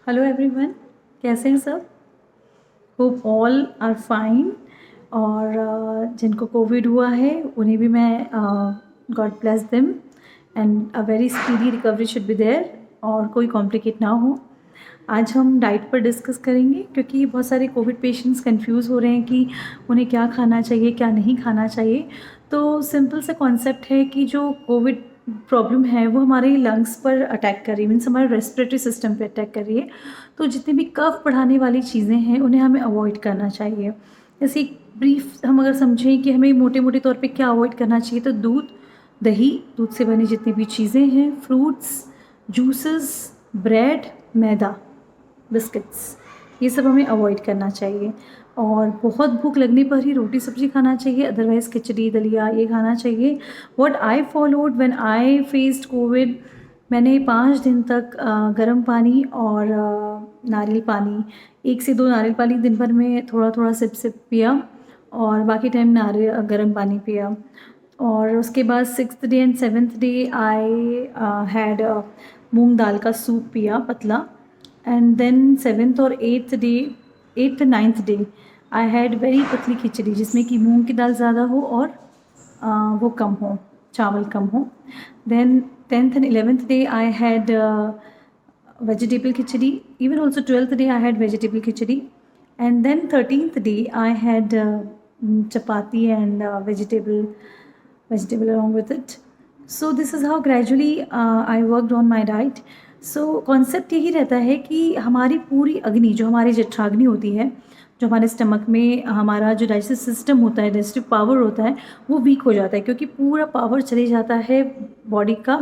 Hello everyone, कैसे हैं सब? Hope all are fine. और जिनको कोविड हुआ है उन्हें भी मैं God bless them and a very speedy recovery should be there और कोई कॉम्प्लिकेट ना हो। आज हम डाइट पर डिस्कस करेंगे क्योंकि बहुत सारे कोविड पेशेंट्स कंफ्यूज हो रहे हैं कि उन्हें क्या खाना चाहिए क्या नहीं खाना चाहिए। तो सिंपल सा कॉन्सेप्ट है कि जो कोविड प्रॉब्लम है वो हमारे लंग्स पर अटैक कर रही है, मीन्स हमारे रेस्पिरेटरी सिस्टम पे अटैक कर रही है। तो जितनी भी कफ बढ़ाने वाली चीज़ें हैं उन्हें हमें अवॉइड करना चाहिए। जैसे एक ब्रीफ हम अगर समझें कि हमें मोटे मोटे तौर पे क्या अवॉइड करना चाहिए, तो दूध, दही, दूध से बनी जितनी भी चीज़ें हैं, फ्रूट्स, जूसेस, ब्रेड, मैदा, बिस्किट्स, ये सब हमें अवॉइड करना चाहिए। और बहुत भूख लगने पर ही रोटी सब्जी खाना चाहिए, अदरवाइज़ खिचड़ी दलिया ये खाना चाहिए। What I followed when I faced Covid, मैंने 5 दिन तक गर्म पानी और नारियल पानी, 1 से 2 नारियल पानी दिन भर में थोड़ा थोड़ा सिप सिप पिया और बाकी टाइम नारियल गर्म पानी पिया। और उसके बाद 6th day and 7th day I had मूंग दाल का सूप पिया पतला। एंड देन 7th और 8th day, 8th 9th day I had very पतली खिचड़ी जिसमें कि मूंग की दाल ज़्यादा हो और वो कम हो, चावल कम हो। Then 10th and 11th day I had vegetable khichdi. Even also 12th day I had vegetable khichdi. And then 13th day I had chapati and vegetable along with it. So this is how gradually I worked on my diet. So concept यही रहता है कि हमारी पूरी अग्नि, जो हमारी जठराग्नि होती है, जो हमारे स्टमक में हमारा जो डाइजेस्टिव सिस्टम होता है, डाइजेस्टिव पावर होता है, वो वीक हो जाता है क्योंकि पूरा पावर चले जाता है बॉडी का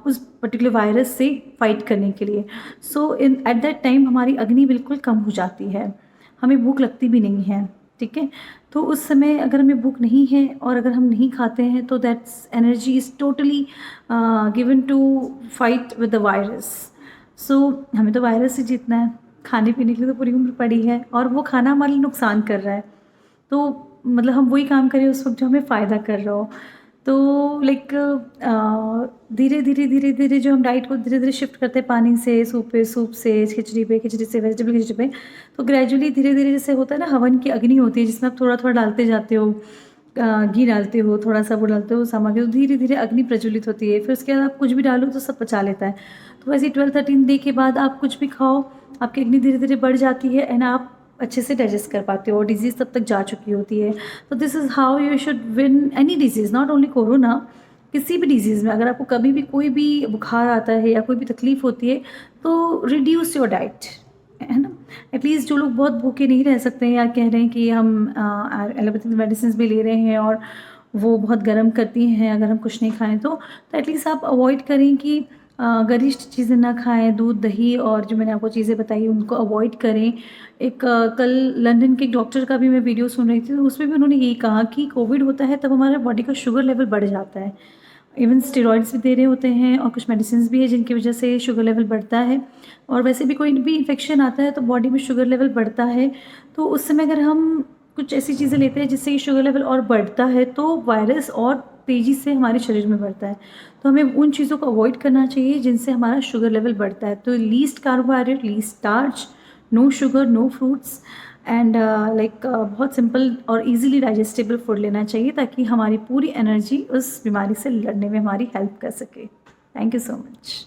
उस पर्टिकुलर वायरस से फाइट करने के लिए। सो इन एट दैट टाइम हमारी अग्नि बिल्कुल कम हो जाती है, हमें भूख लगती भी नहीं है। ठीक है, तो उस समय अगर हमें भूख नहीं है और अगर हम नहीं खाते हैं तो that's energy is totally given to fight with the virus. So हमें तो वायरस से जीतना है, खाने पीने के लिए तो पूरी उम्र पड़ी है और वो खाना हमारे लिए नुकसान कर रहा है। तो मतलब हम वही काम करें उस वक्त जो हमें फ़ायदा कर रहा हो। तो लाइक धीरे धीरे धीरे धीरे जो हम डाइट को धीरे धीरे शिफ्ट करते हैं, पानी से सूप पे, सूप से खिचड़ी पे, खिचड़ी से वेजिटेबल खिचड़ी पे, तो ग्रेजुअली धीरे धीरे जैसे होता है ना, हवन की अग्नि होती है जिसमें आप थोड़ा थोड़ा डालते जाते हो, घी डालते हो, थोड़ा सा वो डालते हो सामग्री, तो धीरे धीरे अग्नि प्रज्वलित होती है। फिर उसके बाद आप कुछ भी डालो तो सब पचा लेता है। तो वैसे 12-13 डे के बाद आप कुछ भी खाओ, आपकी अग्नि धीरे धीरे बढ़ जाती है एंड आप अच्छे से डाइजेस्ट कर पाते हो और डिजीज़ तब तक जा चुकी होती है। तो this is how you should win any disease, not only corona, किसी भी डिजीज़ में अगर आपको कभी भी कोई भी बुखार आता है या कोई भी तकलीफ़ होती है तो रिड्यूस योर डाइट, है ना। एटलीस्ट जो लोग बहुत भूखे नहीं रह सकते हैं या कह रहे हैं कि हम एलोपैथिक मेडिसिन भी ले रहे हैं और वो बहुत गर्म करती हैं अगर हम कुछ नहीं खाएं तो एटलीस्ट आप अवॉइड करें कि गरिष्ठ चीज़ें ना खाएं, दूध, दही और जो मैंने आपको चीज़ें बताई उनको अवॉइड करें। एक कल लंदन के एक डॉक्टर का भी मैं वीडियो सुन रही थी, तो उसमें भी उन्होंने यही कहा कि कोविड होता है तब हमारे बॉडी का शुगर लेवल बढ़ जाता है। इवन स्टेरॉइड्स भी दे रहे होते हैं और कुछ मेडिसिन भी है जिनकी वजह से शुगर लेवल बढ़ता है। और वैसे भी कोई भी इन्फेक्शन आता है तो बॉडी में शुगर लेवल बढ़ता है। तो उस समय अगर हम कुछ ऐसी चीज़ें लेते हैं जिससे शुगर लेवल और बढ़ता है तो वायरस और तेज़ी से हमारे शरीर में बढ़ता है। तो हमें उन चीज़ों को अवॉइड करना चाहिए जिनसे हमारा शुगर लेवल बढ़ता है। तो least carbohydrate, least starch, no sugar, no fruits and like बहुत सिंपल और इजीली डाइजेस्टेबल फूड लेना चाहिए ताकि हमारी पूरी एनर्जी उस बीमारी से लड़ने में हमारी हेल्प कर सके। Thank you so much.